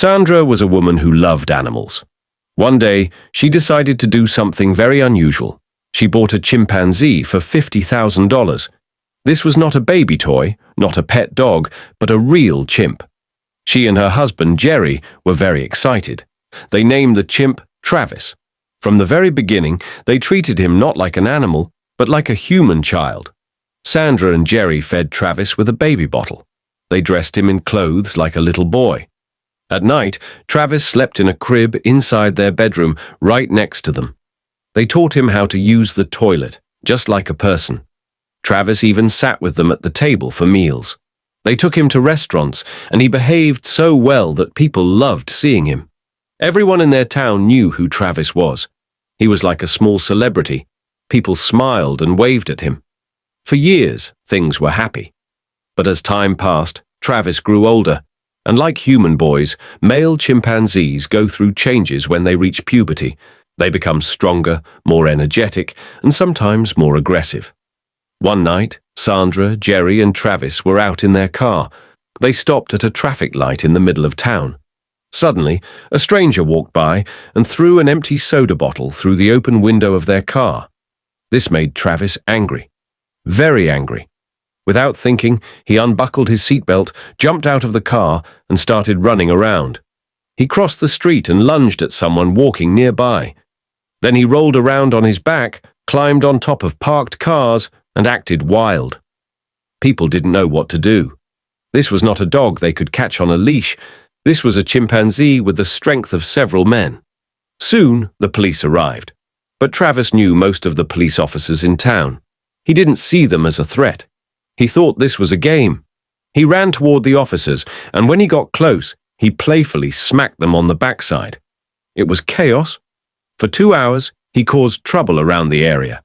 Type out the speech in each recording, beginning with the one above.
Sandra was a woman who loved animals. One day, she decided to do something very unusual. She bought a chimpanzee for $50,000. This was not a baby toy, not a pet dog, but a real chimp. She and her husband, Jerry, were very excited. They named the chimp Travis. From the very beginning, they treated him not like an animal, but like a human child. Sandra and Jerry fed Travis with a baby bottle. They dressed him in clothes like a little boy. At night, Travis slept in a crib inside their bedroom right next to them. They taught him how to use the toilet, just like a person. Travis even sat with them at the table for meals. They took him to restaurants, and he behaved so well that people loved seeing him. Everyone in their town knew who Travis was. He was like a small celebrity. People smiled and waved at him. For years, things were happy. But as time passed, Travis grew older, and like human boys, male chimpanzees go through changes when they reach puberty. They become stronger, more energetic, and sometimes more aggressive. One night, Sandra, Jerry, and Travis were out in their car. They stopped at a traffic light in the middle of town. Suddenly, a stranger walked by and threw an empty soda bottle through the open window of their car. This made Travis angry. Very angry. Without thinking, he unbuckled his seatbelt, jumped out of the car, and started running around. He crossed the street and lunged at someone walking nearby. Then he rolled around on his back, climbed on top of parked cars, and acted wild. People didn't know what to do. This was not a dog they could catch on a leash. This was a chimpanzee with the strength of several men. Soon, the police arrived. But Travis knew most of the police officers in town. He didn't see them as a threat. He thought this was a game. He ran toward the officers, and when he got close, he playfully smacked them on the backside. It was chaos. For 2 hours, he caused trouble around the area.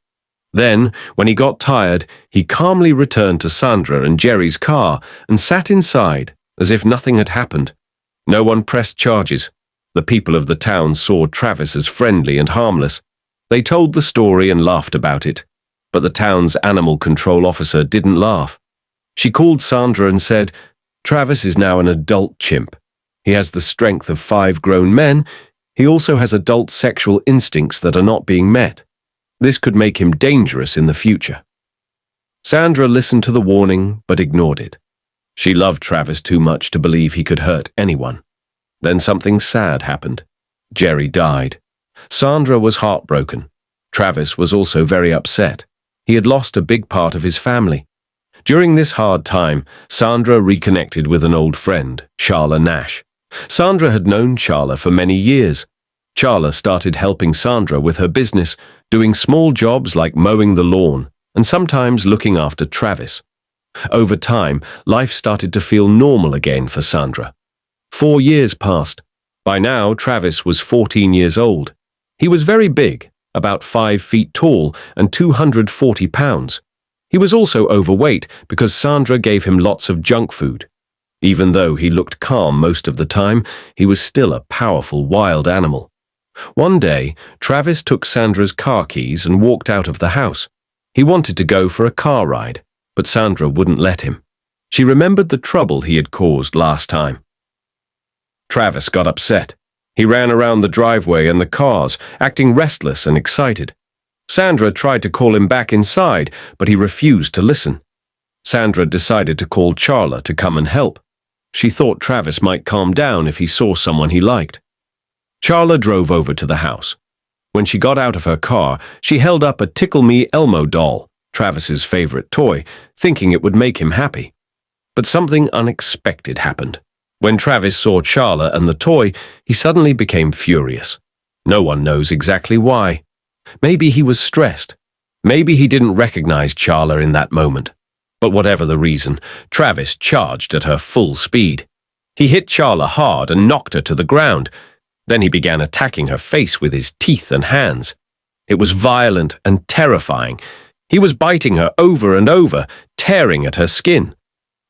Then, when he got tired, he calmly returned to Sandra and Jerry's car and sat inside as if nothing had happened. No one pressed charges. The people of the town saw Travis as friendly and harmless. They told the story and laughed about it. But the town's animal control officer didn't laugh. She called Sandra and said, "Travis is now an adult chimp. He has the strength of 5 grown men. He also has adult sexual instincts that are not being met. This could make him dangerous in the future." Sandra listened to the warning, but ignored it. She loved Travis too much to believe he could hurt anyone. Then something sad happened. Jerry died. Sandra was heartbroken. Travis was also very upset. He had lost a big part of his family. During this hard time, Sandra reconnected with an old friend, Charla Nash. Sandra had known Charla for many years. Charla started helping Sandra with her business, doing small jobs like mowing the lawn and sometimes looking after Travis. Over time, life started to feel normal again for Sandra. 4 years passed. By now, Travis was 14 years old. He was very big, about 5 feet tall and 240 pounds. He was also overweight because Sandra gave him lots of junk food. Even though he looked calm most of the time, he was still a powerful wild animal. One day, Travis took Sandra's car keys and walked out of the house. He wanted to go for a car ride, but Sandra wouldn't let him. She remembered the trouble he had caused last time. Travis got upset. He ran around the driveway and the cars, acting restless and excited. Sandra tried to call him back inside, but he refused to listen. Sandra decided to call Charla to come and help. She thought Travis might calm down if he saw someone he liked. Charla drove over to the house. When she got out of her car, she held up a Tickle Me Elmo doll, Travis's favorite toy, thinking it would make him happy. But something unexpected happened. When Travis saw Charla and the toy, he suddenly became furious. No one knows exactly why. Maybe he was stressed. Maybe he didn't recognize Charla in that moment. But whatever the reason, Travis charged at her full speed. He hit Charla hard and knocked her to the ground. Then he began attacking her face with his teeth and hands. It was violent and terrifying. He was biting her over and over, tearing at her skin.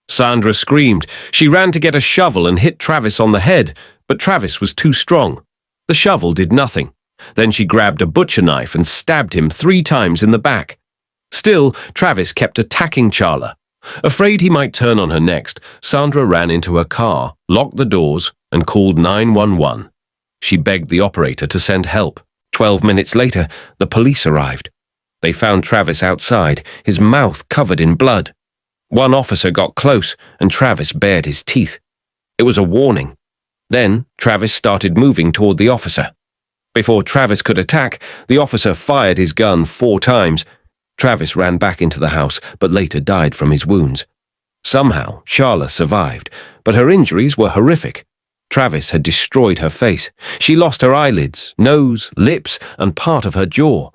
Sandra screamed. She ran to get a shovel and hit Travis on the head, but Travis was too strong. The shovel did nothing. Then she grabbed a butcher knife and stabbed him 3 times in the back. Still, Travis kept attacking Charla. Afraid he might turn on her next, Sandra ran into her car, locked the doors, and called 911. She begged the operator to send help. 12 minutes later, the police arrived. They found Travis outside, his mouth covered in blood. One officer got close, and Travis bared his teeth. It was a warning. Then, Travis started moving toward the officer. Before Travis could attack, the officer fired his gun 4 times. Travis ran back into the house, but later died from his wounds. Somehow, Charla survived, but her injuries were horrific. Travis had destroyed her face. She lost her eyelids, nose, lips, and part of her jaw.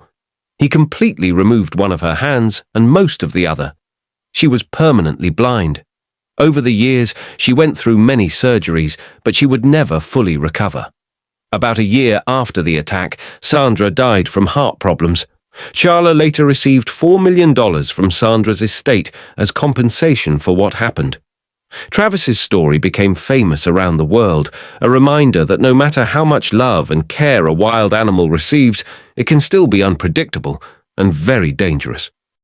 He completely removed one of her hands and most of the other. She was permanently blind. Over the years, she went through many surgeries, but she would never fully recover. About a year after the attack, Sandra died from heart problems. Charla later received $4 million from Sandra's estate as compensation for what happened. Travis's story became famous around the world, a reminder that no matter how much love and care a wild animal receives, it can still be unpredictable and very dangerous.